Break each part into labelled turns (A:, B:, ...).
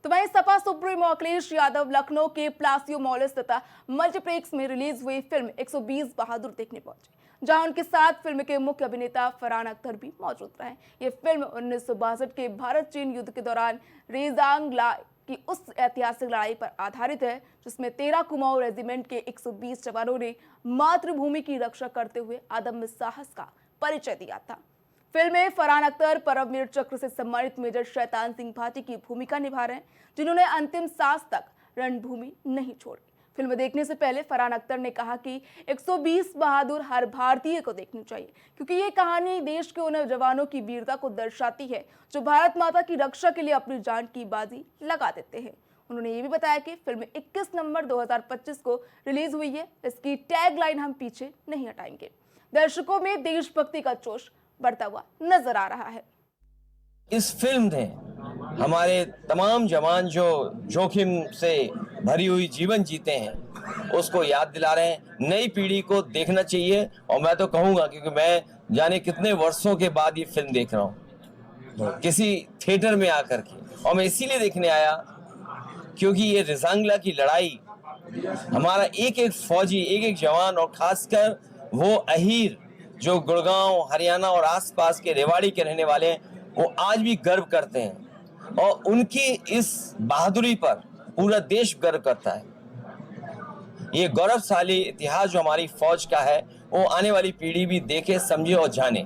A: तो वहीं सपा सुप्रीमो अखिलेश यादव लखनऊ के प्लासियो मॉल स्थित मल्टीप्लेक्स में रिलीज हुई फिल्म 120 बहादुर देखने पहुंचे, जहां उनके साथ फिल्म के मुख्य अभिनेता फरहान अख्तर भी मौजूद रहे। ये फिल्म 1962 के भारत चीन युद्ध के दौरान रेजांग ला की उस ऐतिहासिक लड़ाई पर आधारित है, जिसमें 13 कुमाऊं रेजिमेंट के 120 जवानों ने मातृभूमि की रक्षा करते हुए अदम्य साहस का परिचय दिया था। फिल्म में फरहान अख्तर परमवीर चक्र से सम्मानित मेजर शैतान सिंह भाटी की भूमिका निभा रहे हैं, जिन्होंने अंतिम सांस तक रणभूमि नहीं छोड़ी। फिल्म देखने से पहले फरहान अख्तर ने कहा कि 120 बहादुर हर भारतीय को देखनी चाहिए, क्योंकि ये कहानी देश के उन जवानों की वीरता को दर्शाती है जो भारत माता की रक्षा के लिए अपनी जान की बाजी लगा देते हैं। उन्होंने ये भी बताया कि फिल्म 21 नवंबर 2025 को रिलीज हुई है। इसकी टैग लाइन हम पीछे नहीं हटाएंगे। दर्शकों में देशभक्ति का जोश बढ़ता हुआ नजर आ रहा है।
B: इस फिल्म ने हमारे तमाम जवान जो जोखिम से भरी हुई जीवन जीते हैं उसको याद दिला रहे हैं। नई पीढ़ी को देखना चाहिए और मैं तो कहूँगा, क्योंकि मैं जाने कितने वर्षों के बाद ये फिल्म देख रहा हूँ किसी थिएटर में आकर के, और मैं इसीलिए देखने आया क्योंकि ये रिजांगला की लड़ाई हमारा एक एक फौजी, एक एक जवान और खासकर वो अहीर जो गुड़गांव, हरियाणा और आसपास के रेवाड़ी के रहने वाले हैं, वो आज भी गर्व करते हैं और उनकी इस बहादुरी पर पूरा देश गर्व करता है। ये गौरवशाली इतिहास जो हमारी फौज का है वो आने वाली पीढ़ी भी देखे, समझे और जाने।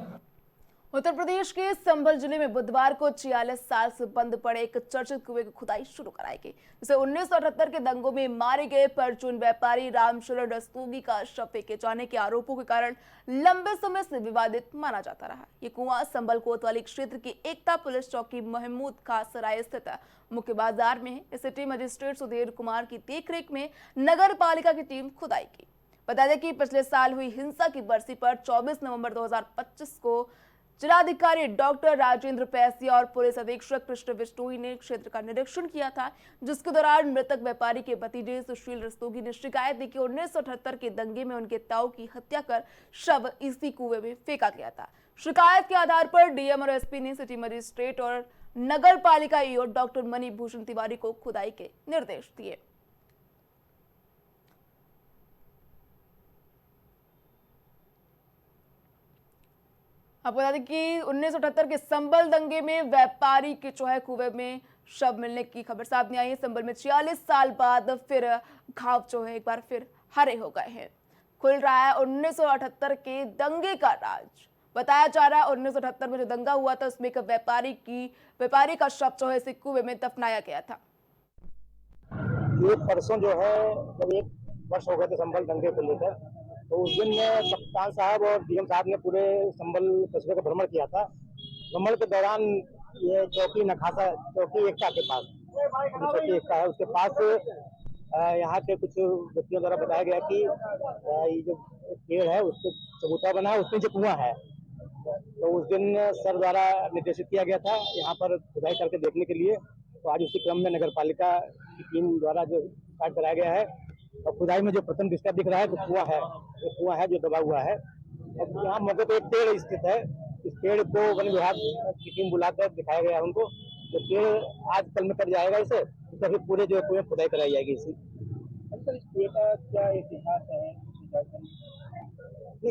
A: उत्तर प्रदेश के संभल जिले में बुधवार को 46 साल से बंद पड़े एक चर्चित कुएं की खुदाई शुरू कराई गई, जिसे 1978 के दंगों में मारे गए परचून व्यापारी रामशरण रस्तोगी का शव फेंके जाने के आरोपों के कारण लंबे समय से विवादित माना जाता रहा। ये कुआं संभल कोतवाली क्षेत्र की एकता पुलिस चौकी महमूद खां सराय स्थित मुख्य बाजार में है। सिटी मजिस्ट्रेट सुधीर कुमार की देखरेख में नगर पालिका की टीम खुदाई की। बता दें कि पिछले साल हुई हिंसा की बरसी पर 24 नवंबर 2025 को जिलाधिकारी डॉक्टर राजेंद्र पैसिया और पुलिस अधीक्षक कृष्ण बिश्नोई ने क्षेत्र का निरीक्षण किया था, जिसके दौरान मृतक व्यापारी के भतीजे सुशील रस्तोगी ने शिकायत दी कि 1978 के दंगे में उनके ताऊ की हत्या कर शव इसी कुएं में फेंका गया था। शिकायत के आधार पर डीएम और एसपी ने सिटी मजिस्ट्रेट और नगर पालिका ईओ डॉक्टर मणि भूषण तिवारी को खुदाई के निर्देश दिए। आपको बता दें कि 1978 के संभल दंगे में व्यापारी के चौहे कुएं में शव मिलने की खबर सामने आई है। संभल में 46 साल बाद फिर घाव जो है एक बार फिर हरे हो गए हैं। खुल रहा है 1978 के दंगे का राज। बताया जा रहा है 1978 में जो दंगा हुआ था उसमें एक व्यापारी का शव जो है इस कुएं में दफनाया गया था।
C: ये परसों जो है जब 1 वर्ष हो गए थे संभल दंगे को लेकर, तो उस दिन कप्तान साहब और डीएम साहब ने पूरे संभल कस्बे का भ्रमण किया था। भ्रमण के दौरान ये चौकी नखासा, चौकी एकता के पास, चौकी एकता है उसके पास यहाँ के कुछ व्यक्तियों द्वारा बताया गया कि ये जो पेड़ है उसके चबूतरा बना है, उसमें जो कुआं है, तो उस दिन सर द्वारा निर्देशित किया गया था यहाँ पर खुदाई करके देखने के लिए। तो आज उसी क्रम में नगर पालिका की टीम द्वारा जो कार्य कराया गया है और खुदाई में जो प्रथम दृष्टया दिख रहा है तो कुआं है जो दबा हुआ है। अब यहाँ मौके पे एक पेड़ स्थित है, इस पेड़ को वन विभाग की टीम बुलाकर दिखाया गया है उनको। तो पेड़ आज कल में कट जाएगा इसे, तो फिर पूरे जो कुएं खुदाई कराई जाएगी इसी। इस पेड़ का क्या इतिहास है?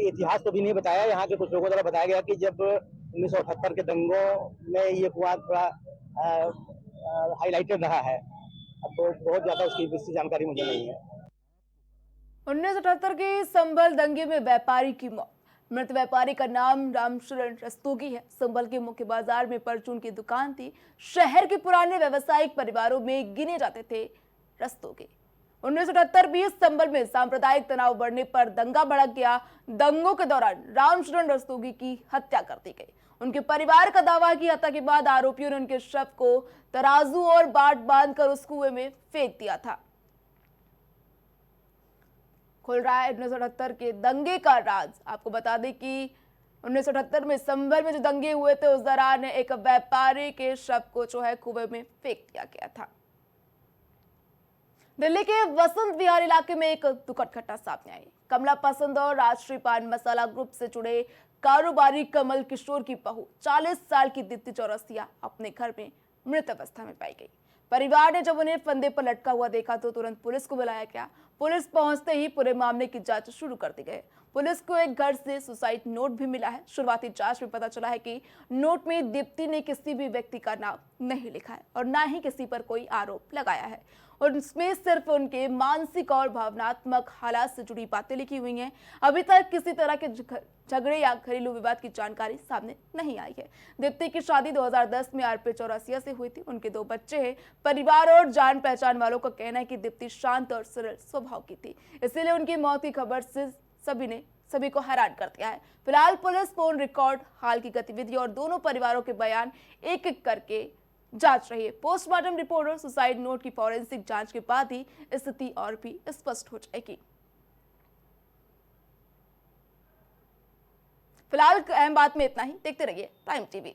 C: इतिहास तो भी नहीं बताया। यहाँ के कुछ लोगों द्वारा बताया गया कि जब 1978 के दंगों में ये कुआं थोड़ा हाईलाइटेड रहा है। अब तो बहुत ज्यादा उसकी विस्तृत जानकारी मुझे नहीं है।
A: 1978 के संभल दंगे में व्यापारी की मौत। मृत व्यापारी का नाम रामशरण रस्तोगी है। संभल के मुख्य बाजार में परचून की दुकान थी। शहर के पुराने व्यावसायिक परिवारों में गिने जाते थे रस्तोगी। 1978 में संभल में सांप्रदायिक तनाव बढ़ने पर दंगा भड़क गया। दंगों के दौरान रामशरण रस्तोगी की हत्या कर दी गई। उनके परिवार का दावा है कि हत्या के बाद आरोपियों ने उनके शव को तराजू और बाट बांधकर उस कुएं में फेंक दिया था। खुल रहा है 1978 के दंगे का राज। आपको बता दें कि 1978 में संभल में जो दंगे हुए थे उस दौरान एक व्यापारी के शव को जो है कुएं में फेंक दिया गया था। दिल्ली के वसंत विहार इलाके में एक दुखद घटना सामने आई। कमला पसंद और राष्ट्रीय पान मसाला ग्रुप से जुड़े कारोबारी कमल किशोर की बहू 40 साल की दीप्ति चौरसिया अपने घर में मृत अवस्था में पाई गई। परिवार ने जब उन्हें फंदे पर लटका हुआ देखा तो तुरंत पुलिस को बुलाया गया। पुलिस पहुंचते ही पूरे मामले की जांच शुरू कर दी गई। पुलिस को एक घर से सुसाइड नोट भी मिला है। शुरुआती जांच में पता चला है कि नोट में दीप्ति ने किसी भी व्यक्ति का नाम नहीं लिखा है और ना ही किसी पर कोई आरोप लगाया है, और इसमें सिर्फ उनके मानसिक और भावनात्मक हालात से जुड़ी बातें लिखी हुई हैं। अभी तक किसी तरह के झगड़े या घरेलू विवाद की जानकारी सामने नहीं आई है। दीप्ति की शादी 2010 में आरपी चौरसिया से हुई थी। उनके 2 बच्चे हैं। परिवार और जान पहचान वालों का कहना है कि दीप्ति शांत और सरल स्वभाव की थी, इसीलिए उनकी मौत की खबर से सभी को हैरान कर दिया है। फिलहाल पुलिस फोन रिकॉर्ड, हाल की गतिविधि और दोनों परिवारों के बयान एक एक करके जांच रही है। पोस्टमार्टम रिपोर्ट और सुसाइड नोट की फॉरेंसिक जांच के बाद ही स्थिति और भी स्पष्ट हो जाएगी। फिलहाल अहम बात में इतना ही। देखते रहिए प्राइम टीवी।